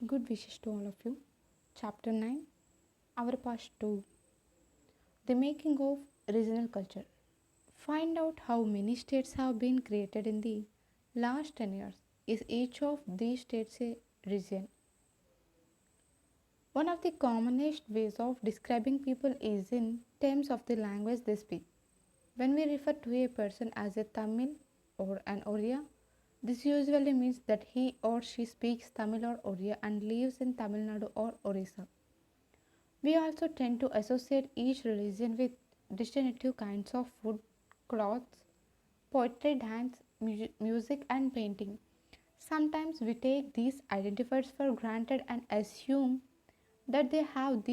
Good wishes to all of you. Chapter 9, Our Past 2, The Making of Regional Culture. Find out how many states have been created in the last 10 years. Is each of these states a region? One of the commonest ways of describing people is in terms of the language they speak. When we refer to a person as a Tamil or an Oriya, this usually means that he or she speaks Tamil or Oriya and lives in Tamil Nadu or Orissa. We also tend to associate each religion with distinctive kinds of food, clothes, poetry, dance, music, and painting. Sometimes we take these identifiers for granted and assume that they have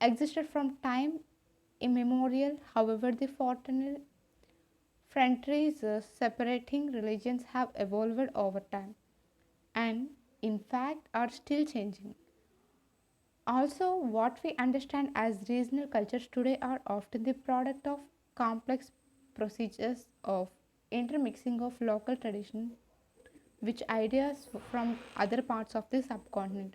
existed from time immemorial. However, the frontiers separating religions have evolved over time and, in fact, are still changing. Also, what we understand as regional cultures today are often the product of complex procedures of intermixing of local tradition which ideas from other parts of the subcontinent.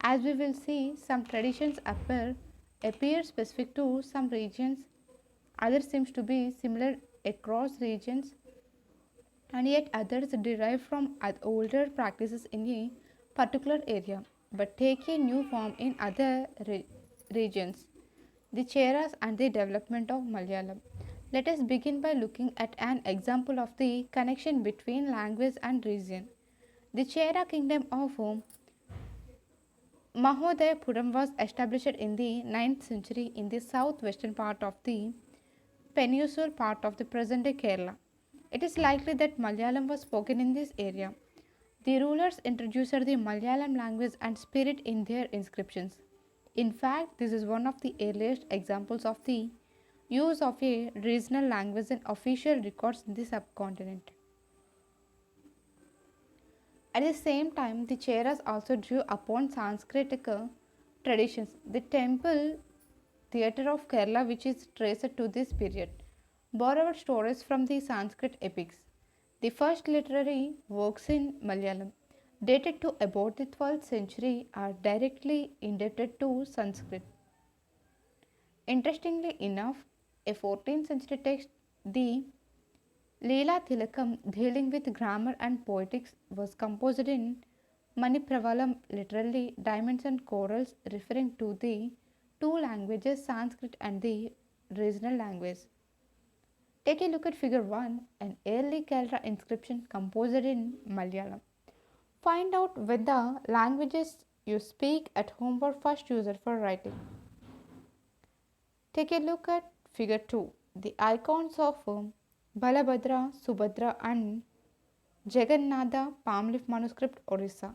As we will see, some traditions appear specific to some regions, others seems to be similar across regions, and yet others derive from older practices in a particular area but take a new form in other regions. The Cheras and the development of Malayalam. Let us begin by looking at an example of the connection between language and region. The Chera kingdom of Mahodayapuram was established in the 9th century in the southwestern part of the peninsular part of the present day Kerala. It is likely that Malayalam was spoken in this area. The rulers introduced the Malayalam language and spirit in their inscriptions. In fact, this is one of the earliest examples of the use of a regional language in official records in the subcontinent. At the same time, the Cheras also drew upon Sanskritic traditions. The temple theatre of Kerala, which is traced to this period, borrowed stories from the Sanskrit epics. The first literary works in Malayalam, dated to about the 12th century, are directly indebted to Sanskrit. Interestingly enough, a 14th century text, the Leela Tilakam, dealing with grammar and poetics, was composed in Manipravalam, literally diamonds and corals, referring to the two languages, Sanskrit and the regional language. Take a look at figure 1, an early Kerala inscription composed in Malayalam. Find out when the languages you speak at home were first used for writing. Take a look at figure 2, the icons of Balabhadra, Subhadra and Jagannatha palm leaf manuscript Orissa.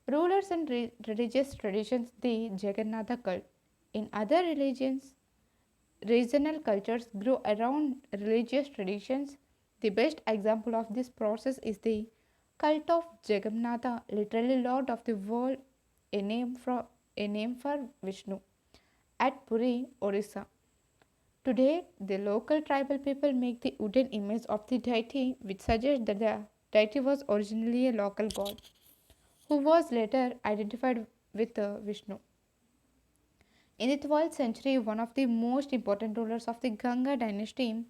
Rulers and religious traditions, the Jagannatha cult. In other religions, regional cultures grow around religious traditions. The best example of this process is the cult of Jagannatha, literally Lord of the World, a name for Vishnu, at Puri, Orissa. Today, the local tribal people make the wooden image of the deity, which suggests that the deity was originally a local god, who was later identified with Vishnu. In the 12th century, one of the most important rulers of the Ganga dynasty,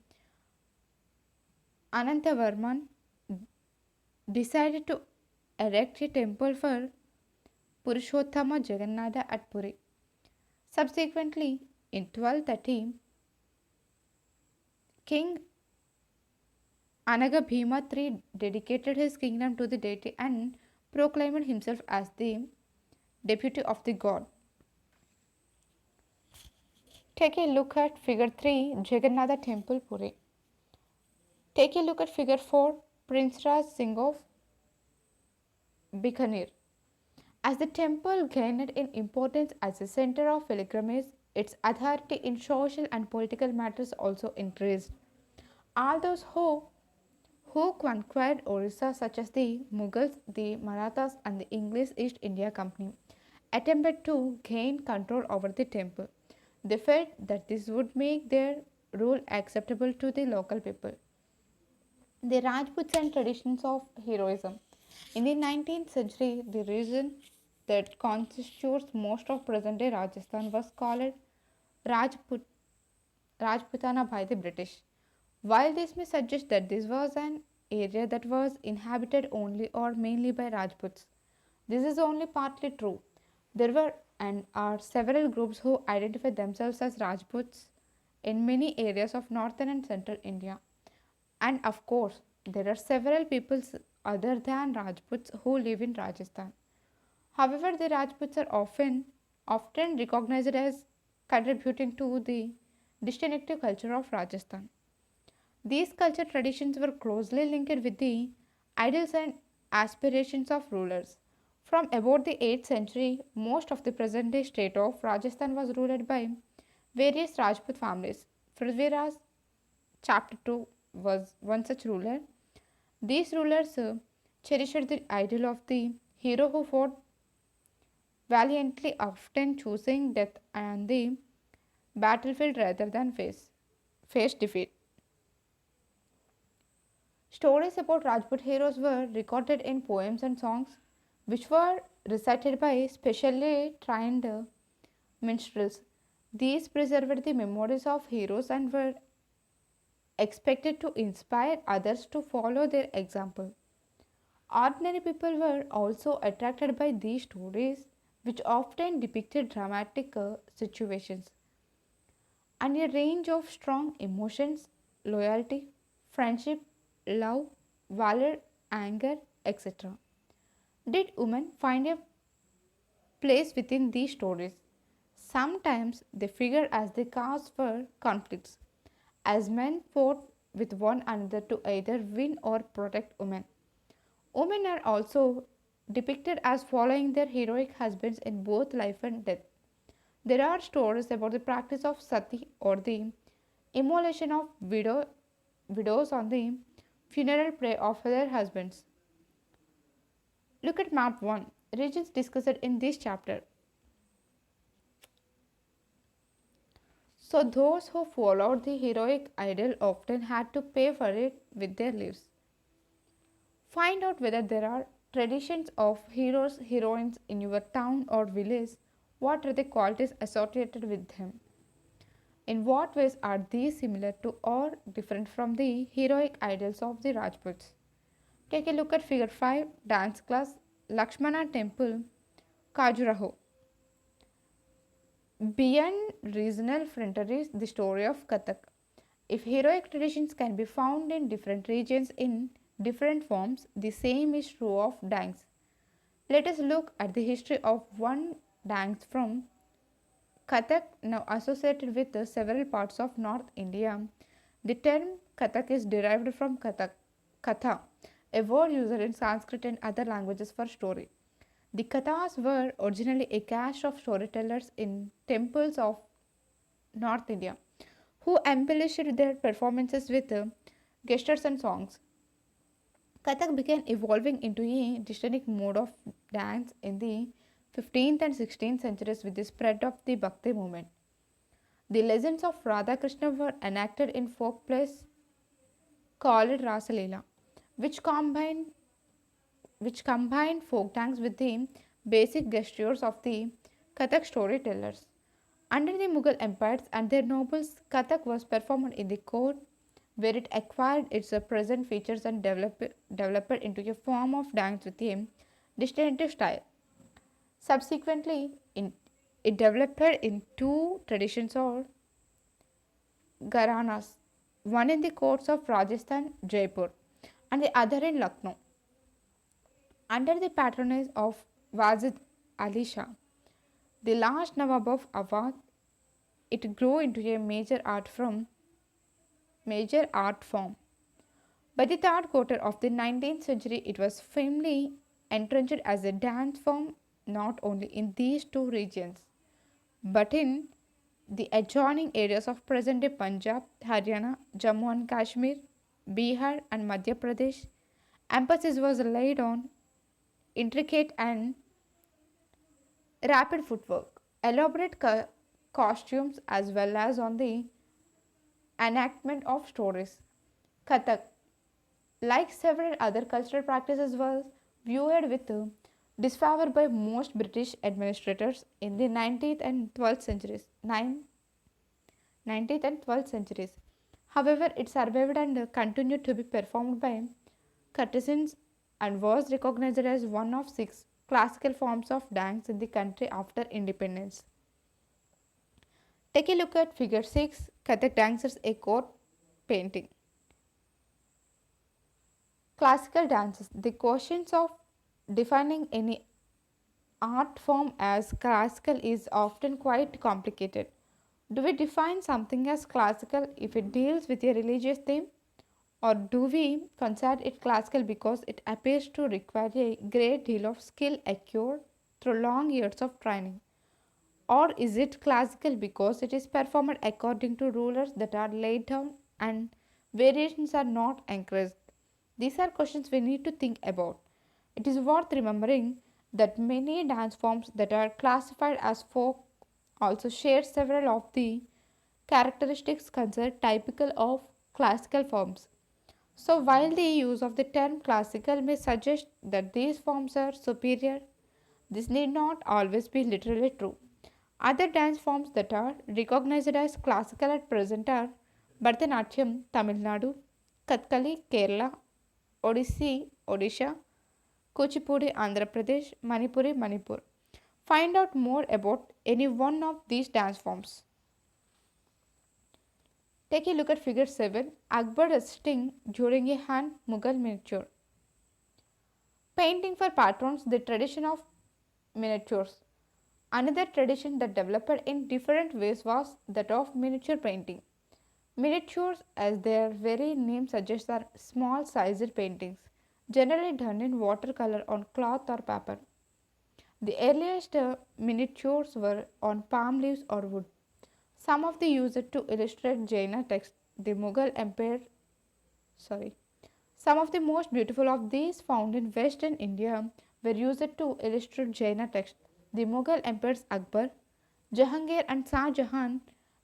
Anantavarman, decided to erect a temple for Purushottama Jagannatha at Puri. Subsequently, in 1230, King Anagabhima III dedicated his kingdom to the deity and proclaimed himself as the deputy of the god. Take a look at figure 3, Jagannatha Temple, Puri. Take a look at figure 4, Prince Raj Singh of Bikaner. As the temple gained in importance as a center of pilgrimage, its authority in social and political matters also increased. All those who conquered Orissa, such as the Mughals, the Marathas, and the English East India Company, attempted to gain control over the temple. They felt that this would make their rule acceptable to the local people. The Rajputs and traditions of heroism. In the 19th century, the region that constitutes most of present day Rajasthan was called Rajput, Rajputana by the British. While this may suggest that this was an area that was inhabited only or mainly by Rajputs, this is only partly true. There were and are several groups who identify themselves as Rajputs in many areas of northern and central India. And of course, there are several peoples other than Rajputs who live in Rajasthan. However, the Rajputs are often recognized as contributing to the distinctive culture of Rajasthan. These culture traditions were closely linked with the ideals and aspirations of rulers. From about the 8th century, most of the present day state of Rajasthan was ruled by various Rajput families. Prithviraj Chapter 2 was one such ruler. These rulers cherished the ideal of the hero who fought valiantly, often choosing death on the battlefield rather than face defeat. Stories about Rajput heroes were recorded in poems and songs, which were recited by specially trained minstrels. These preserved the memories of heroes and were expected to inspire others to follow their example. Ordinary people were also attracted by these stories, which often depicted dramatic situations and a range of strong emotions loyalty, friendship, love, valor, anger, etc. Did women find a place within these stories? Sometimes they figure as the cause for conflicts, as men fought with one another to either win or protect women. Women are also depicted as following their heroic husbands in both life and death. There are stories about the practice of sati or the immolation of widows on the funeral pyre of their husbands. Look at map 1, regions discussed in this chapter. So, those who followed the heroic ideal often had to pay for it with their lives. Find out whether there are traditions of heroes, heroines in your town or village. What are the qualities associated with them? In what ways are these similar to or different from the heroic ideals of the Rajputs? Take a look at figure 5, dance class, Lakshmana temple, Khajuraho. Beyond regional frontiers, the story of Kathak. If heroic traditions can be found in different regions in different forms, the same is true of dance. Let us look at the history of one dance from Kathak, now associated with several parts of North India. The term Kathak is derived from Katha, a word used in Sanskrit and other languages for story. The Kathas were originally a caste of storytellers in temples of North India who embellished their performances with gestures and songs. Kathak began evolving into a distinct mode of dance in the 15th and 16th centuries with the spread of the Bhakti movement. The legends of Radha Krishna were enacted in folk plays called Rasalila, which combined folk dance with the basic gestures of the Kathak storytellers. Under the Mughal empires and their nobles, Kathak was performed in the court, where it acquired its present features and developed into a form of dance with a distinctive style. Subsequently, it developed in two traditions or gharanas, one in the courts of Rajasthan, Jaipur, and the other in Lucknow. Under the patronage of Wazid Ali Shah, the last Nawab of Awadh, it grew into a major art form. By the third quarter of the 19th century, it was firmly entrenched as a dance form not only in these two regions but in the adjoining areas of present day Punjab, Haryana, Jammu and Kashmir, Bihar, and Madhya Pradesh. Emphasis was laid on intricate and rapid footwork, elaborate costumes, as well as on the enactment of stories. Kathak, like several other cultural practices, was viewed with disfavor by most British administrators in the 19th and 12th centuries. 19th and 12th centuries. However, it survived and continued to be performed by courtesans and was recognized as one of six classical forms of dance in the country after independence. Take a look at figure 6, Kathak dancers a court painting. Classical dances. The questions of defining any art form as classical is often quite complicated. Do we define something as classical if it deals with a religious theme? Or do we consider it classical because it appears to require a great deal of skill acquired through long years of training? Or is it classical because it is performed according to rules that are laid down and variations are not encouraged? These are questions we need to think about. It is worth remembering that many dance forms that are classified as folk also share several of the characteristics considered typical of classical forms. So, while the use of the term classical may suggest that these forms are superior, this need not always be literally true. Other dance forms that are recognized as classical at present are Bharatanatyam, Tamil Nadu, Kathakali, Kerala, Odissi, Odisha, Kuchipudi, Andhra Pradesh, Manipuri, Manipur. Find out more about any one of these dance forms. Take a look at figure 7, Akbar assisting during a hand Mughal miniature. Painting for patrons, the tradition of miniatures. Another tradition that developed in different ways was that of miniature painting. Miniatures, as their very name suggests, are small sized paintings, generally done in watercolor on cloth or paper. The earliest miniatures were on palm leaves or wood. Some of the used to illustrate Jaina text. The Mughal Empire, sorry, some of the most beautiful of these found in western India were used to illustrate Jaina text. The Mughal emperors Akbar, Jahangir, and Shah Jahan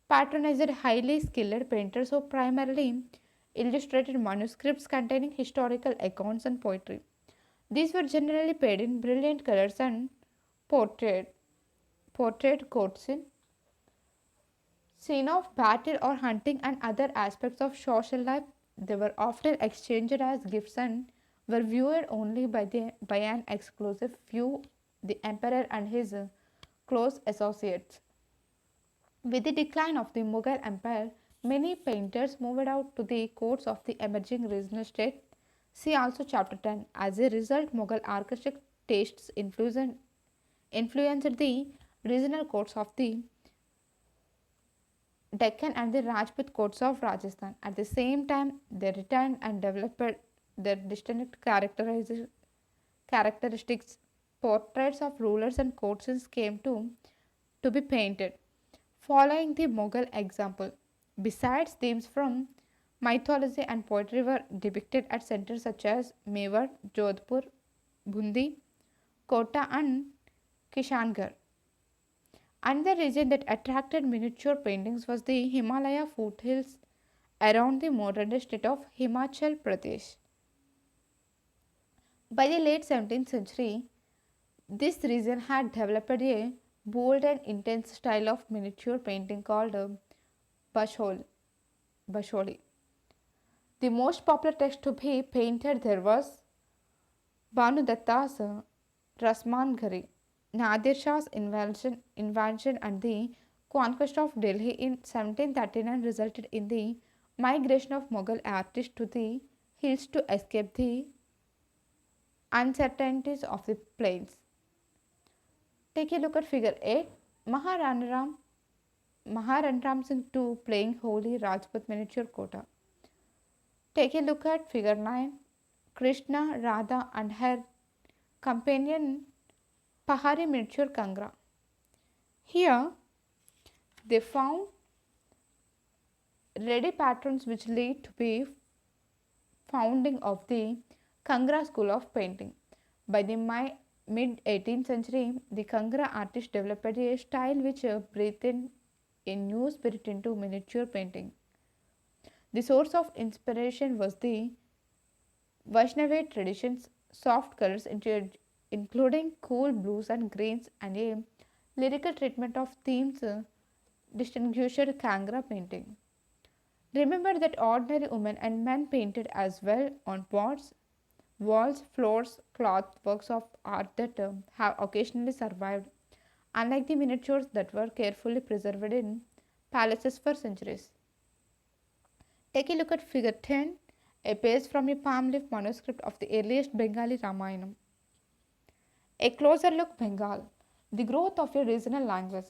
patronized highly skilled painters who primarily illustrated manuscripts containing historical accounts and poetry. These were generally painted in brilliant colors and portrayed, portrayed courts in scene of battle or hunting and other aspects of social life. They were often exchanged as gifts and were viewed only by an exclusive few, the emperor and his close associates. With the decline of the Mughal Empire, many painters moved out to the courts of the emerging regional state. See also chapter 10. As a result, Mughal artistic tastes influenced the regional courts of the Deccan and the Rajput courts of Rajasthan. At the same time, they retained and developed their distinct characteristics. Portraits of rulers and courtiers came to be painted, following the Mughal example. Besides, themes from mythology and poetry were depicted at centers such as Mewar, Jodhpur, Bundi, Kota, and Kishangarh. Another region that attracted miniature paintings was the Himalaya foothills around the modern day state of Himachal Pradesh. By the late 17th century, this region had developed a bold and intense style of miniature painting called Bashol, Basholi. The most popular text to be painted there was Bhanudatta's Rasman, Nadir Shah's invention and the conquest of Delhi in 1739 resulted in the migration of Mughal artists to the hills to escape the uncertainties of the plains. Take a look at figure 8. Maharanram Singh II playing Holy Rajput miniature Kota. Take a look at figure 9. Krishna, Radha and her companion Pahari miniature Kangra. Here they found ready patterns which lead to the founding of the Kangra school of painting. By the mid 18th century, the Kangra artists developed a style which breathed in a new spirit into miniature painting. The source of inspiration was the Vaishnava traditions, soft colors including cool blues and greens, and a lyrical treatment of themes distinguished Kangra painting. Remember that ordinary women and men painted as well on pots, walls, floors, cloth works of art that have occasionally survived, unlike the miniatures that were carefully preserved in palaces for centuries. Take a look at figure 10, a page from a palm leaf manuscript of the earliest Bengali Ramayana. A closer look Bengal, the growth of a regional language.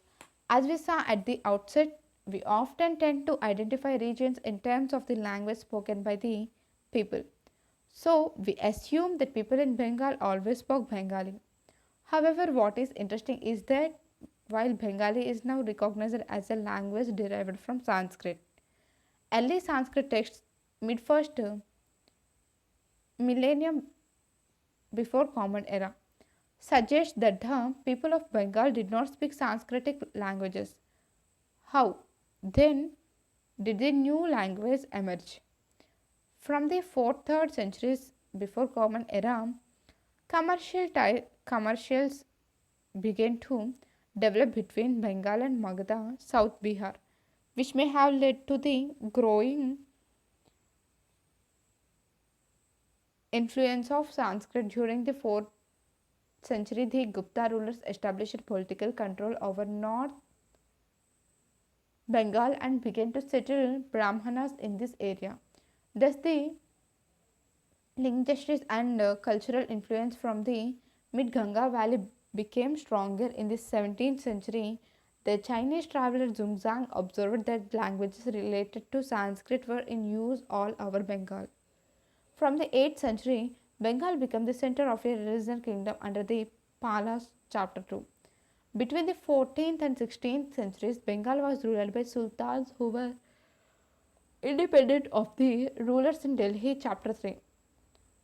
As we saw at the outset, we often tend to identify regions in terms of the language spoken by the people. So, we assume that people in Bengal always spoke Bengali. However, what is interesting is that while Bengali is now recognized as a language derived from Sanskrit, early Sanskrit texts mid first millennium before Common Era suggest that the people of Bengal did not speak Sanskritic languages. How then did the new language emerge? From the 4th 3rd centuries before Common Era, commercials began to develop between Bengal and Magadha, South Bihar, which may have led to the growing influence of Sanskrit during the 4th century. The Gupta rulers established political control over North Bengal and began to settle Brahmanas in this area. Thus, the linguistics and cultural influence from the mid Ganga Valley became stronger in the 17th century. The Chinese traveler Zhongzhang observed that languages related to Sanskrit were in use all over Bengal. From the 8th century, Bengal became the center of a regional kingdom under the Palas chapter 2. Between the 14th and 16th centuries, Bengal was ruled by sultans who were independent of the rulers in Delhi chapter 3.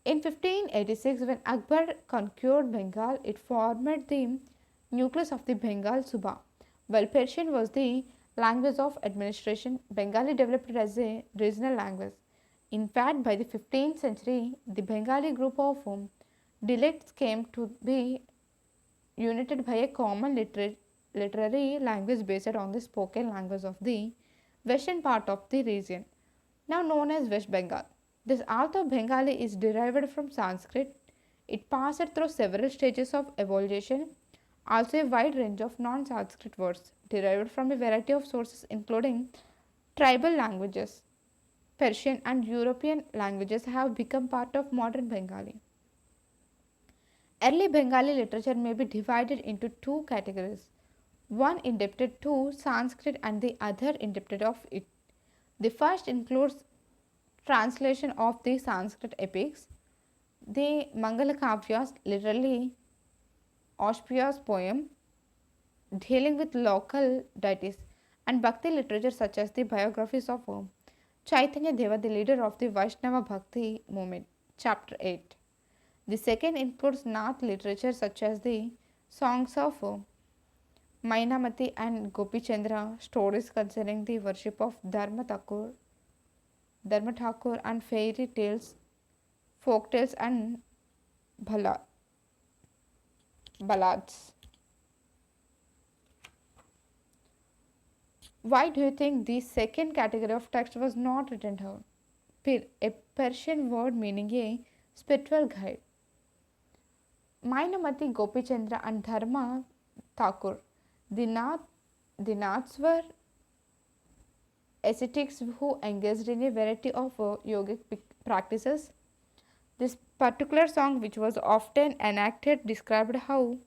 In 1586, when Akbar conquered Bengal, it formed the nucleus of the Bengal Suba. While Persian was the language of administration, Bengali developed as a regional language. In fact, by the 15th century, the Bengali group of dialects came to be united by a common literary language based on the spoken language of the western part of the region, now known as West Bengal. This although Bengali is derived from Sanskrit, it passed through several stages of evolution, also a wide range of non-Sanskrit words derived from a variety of sources including tribal languages. Persian and European languages have become part of modern Bengali. Early Bengali literature may be divided into two categories, one indebted to Sanskrit and the other indebted of it. The first includes translation of the Sanskrit epics, the Mangala Kavyas, literally auspicious poem dealing with local deities, and Bhakti literature such as the biographies of Chaitanya Deva, the leader of the Vaishnava Bhakti movement, chapter 8. The second includes Nath literature such as the songs of Mainamati and Gopi Chandra, stories concerning the worship of Dharma Thakur, and fairy tales, folk tales, and ballads. Why do you think the second category of text was not written down? A Persian word meaning a spiritual guide. Mainamati, Gopi Chandra, and Dharma Thakur. The Naths were ascetics who engaged in a variety of yogic practices. This particular song, which was often enacted, described how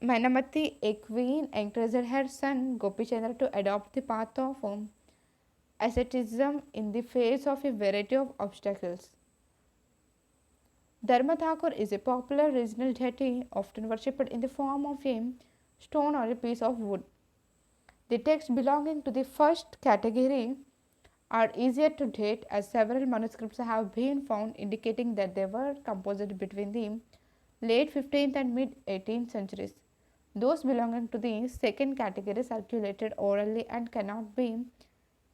Mainamati, a queen, encouraged her son Gopichandra to adopt the path of asceticism in the face of a variety of obstacles. Dharma Thakur is a popular regional deity often worshipped in the form of a stone or a piece of wood. The texts belonging to the first category are easier to date as several manuscripts have been found indicating that they were composed between the late 15th and mid 18th centuries. Those belonging to the second category circulated orally and cannot be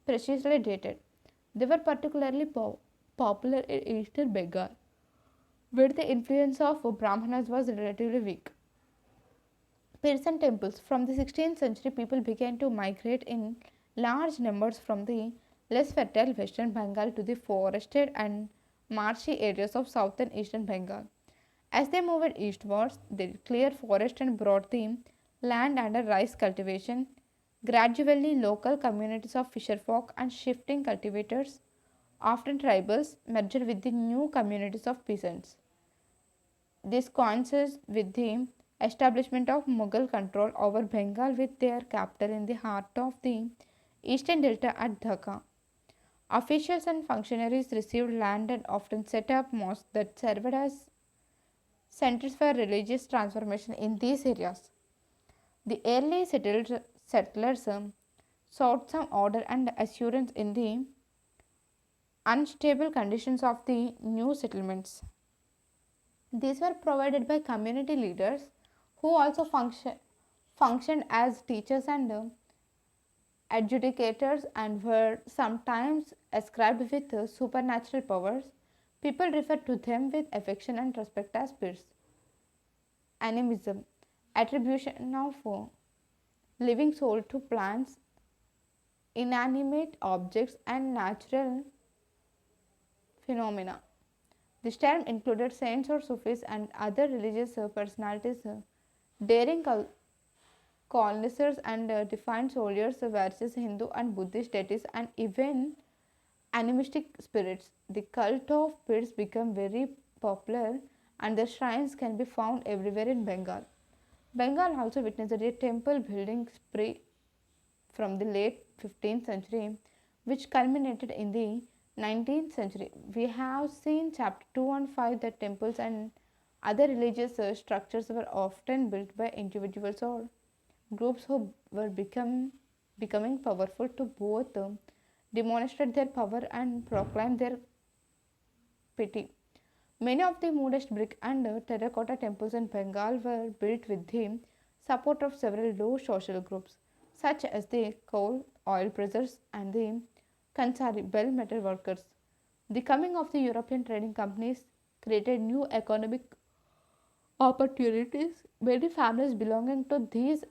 precisely dated. They were particularly popular in eastern Bengal, where the influence of Brahmanas was relatively weak. Persian temples. From the 16th century, people began to migrate in large numbers from the less fertile western Bengal to the forested and marshy areas of southern eastern Bengal. As they moved eastwards, they cleared forest and brought the land under rice cultivation. Gradually, local communities of fisherfolk and shifting cultivators, often tribals, merged with the new communities of peasants. This coincides with the establishment of Mughal control over Bengal with their capital in the heart of the eastern delta at Dhaka. Officials and functionaries received land and often set up mosques that served as centers for religious transformation in these areas. The early settlers sought some order and assurance in the unstable conditions of the new settlements. These were provided by community leaders who also functioned as teachers and adjudicators and were sometimes ascribed with supernatural powers. People referred to them with affection and respect as spirits. Animism, attribution of living soul to plants, inanimate objects, and natural phenomena. This term included saints or Sufis and other religious personalities, daring colonizers and defiant soldiers versus Hindu and Buddhist deities and even animistic spirits. The cult of spirits became very popular and their shrines can be found everywhere in Bengal. Bengal also witnessed a temple building spree from the late 15th century, which culminated in the 19th century. We have seen chapter 2 and 5 that temples and other religious structures were often built by individuals or groups who were becoming powerful to both demonstrate their power and proclaim their piety. Many of the modest brick and terracotta temples in Bengal were built with the support of several low social groups, such as the coal, oil pressers, and the Kansari bell metal workers. The coming of the European trading companies created new economic opportunities. Many families belonging to these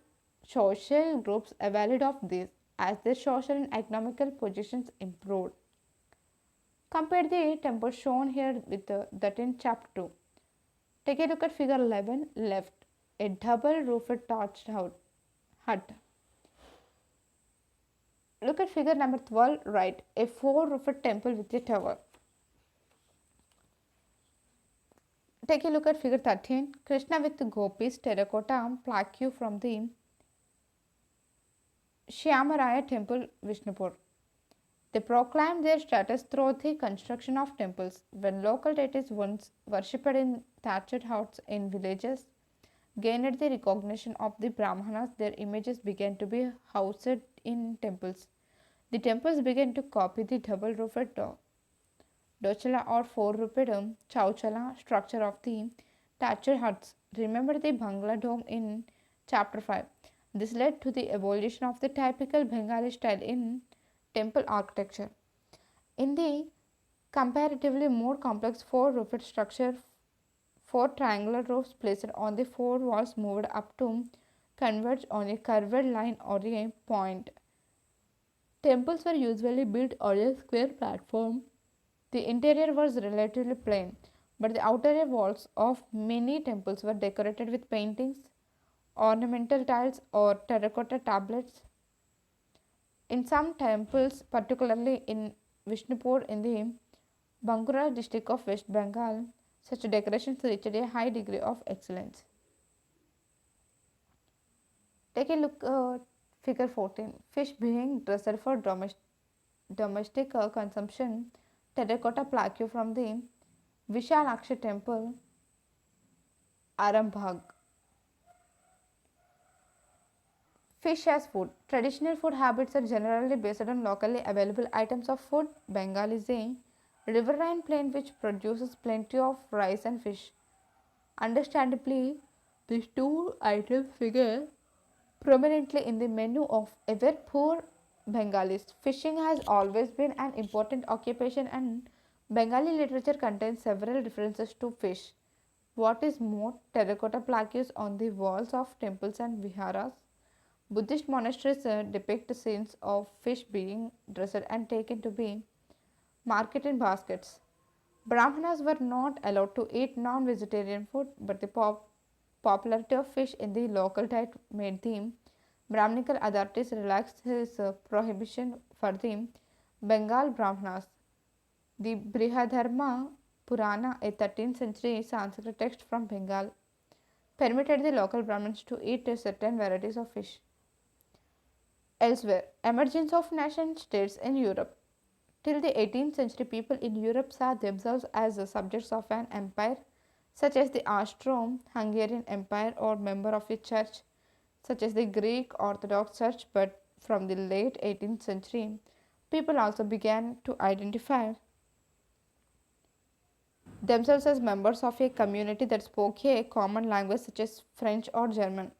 social groups availed of this as their social and economical positions improved. Compare the temples shown here with that in chapter 2. Take a look at figure 11 left, a double roofed thatched hut. Look at figure number 12 right, a four roofed temple with a tower. Take a look at figure 13, Krishna with gopis, terracotta plaque from the Shyamaraya temple, Vishnupur. They proclaimed their status through the construction of temples. When local deities once worshipped in thatched huts in villages gained the recognition of the Brahmanas, their images began to be housed in temples. The temples began to copy the double roofed dochala or four roofed chauchala structure of the thatched huts. Remember the Bangla dome in chapter 5. This led to the evolution of the typical Bengali style in temple architecture. In the comparatively more complex four roofed structure, four triangular roofs placed on the four walls moved up to converge on a curved line or a point. Temples were usually built on a square platform. The interior was relatively plain, but the outer walls of many temples were decorated with paintings, ornamental tiles, or terracotta tablets. In some temples, particularly in Vishnupur in the Bankura district of West Bengal, such decorations reached a high degree of excellence. Take a look at figure 14. Fish being dressed for domestic consumption, terracotta plaque from the Vishalaksha temple, Arambagh. Fish as food. Traditional food habits are generally based on locally available items of food. Bengal is a riverine plain which produces plenty of rice and fish. Understandably, these two items figure prominently in the menu of ever poor Bengalis. Fishing has always been an important occupation and Bengali literature contains several references to fish. What is more, terracotta plaques on the walls of temples and viharas. Buddhist monasteries depict scenes of fish being dressed and taken to be marketed in baskets. Brahmanas were not allowed to eat non vegetarian food, but the popularity of fish in the local diet made the Brahminical authorities relax his prohibition for the Bengal Brahmanas. The Brihadharma Purana, a 13th century Sanskrit text from Bengal, permitted the local Brahmins to eat certain varieties of fish. Elsewhere, emergence of nation states in Europe. Till the 18th century, people in Europe saw themselves as the subjects of an empire, such as the Austro-Hungarian Empire, or member of a church, such as the Greek Orthodox Church. But from the late 18th century, people also began to identify themselves as members of a community that spoke a common language such as French or German.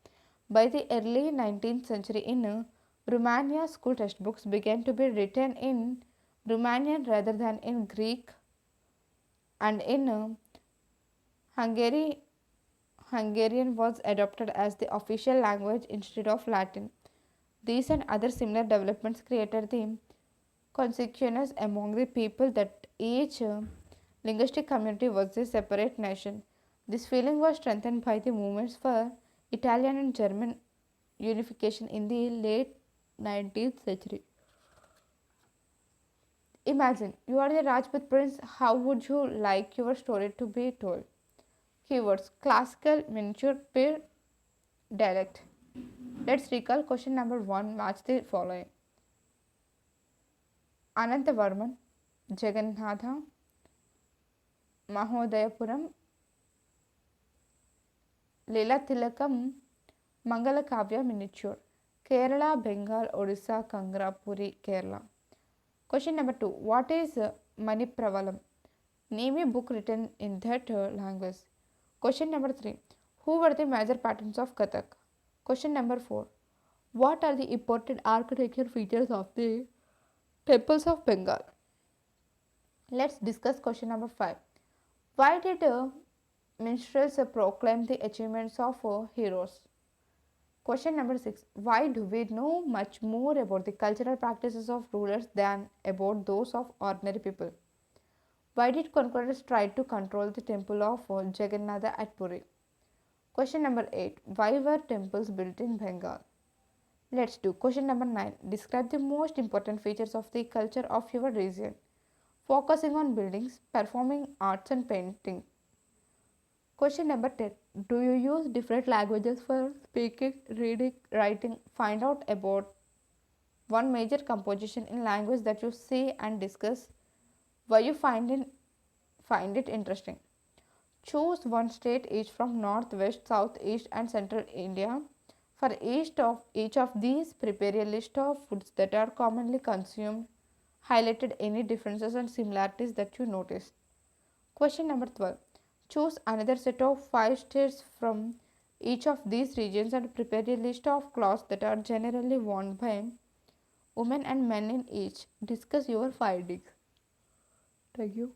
By the early 19th century, in Romania, school textbooks began to be written in Romanian rather than in Greek, and in Hungary, Hungarian was adopted as the official language instead of Latin. These and other similar developments created the consciousness among the people that each linguistic community was a separate nation. This feeling was strengthened by the movements for Italian and German unification in the late 19th century. Imagine you are the Rajput prince. How would you like your story to be told? Keywords: classical, miniature, peer, dialect. Let's recall question number 1. Match the following: Anantavarman, Jagannatha, Mahodayapuram, Leela Tilakam, Mangala Kavya miniature. Kerala, Bengal, Odisha, Kangra, Puri, Kerala. Question number 2. What is Manipravalam? Name a book written in that language. Question number 3. Who were the major patterns of Kathak? Question number 4. What are the important architecture features of the temples of Bengal? Let's discuss question number 5. Why did minstrels proclaim the achievements of heroes? Question number 6. Why do we know much more about the cultural practices of rulers than about those of ordinary people? Why did conquerors try to control the temple of Jagannatha at Puri? Question number 8. Why were temples built in Bengal? Let's do question number 9. Describe the most important features of the culture of your region, focusing on buildings, performing arts and painting. Question number 10. Do you use different languages for speaking, reading, writing? Find out about one major composition in language that you see and discuss why you find it interesting. Choose one state each from north, west, south, east and central India. For each of these, prepare a list of foods that are commonly consumed. Highlighted any differences and similarities that you noticed. Question number 12. Choose another set of 5 states from each of these regions and prepare a list of clothes that are generally worn by women and men in each. Discuss your findings. Thank you.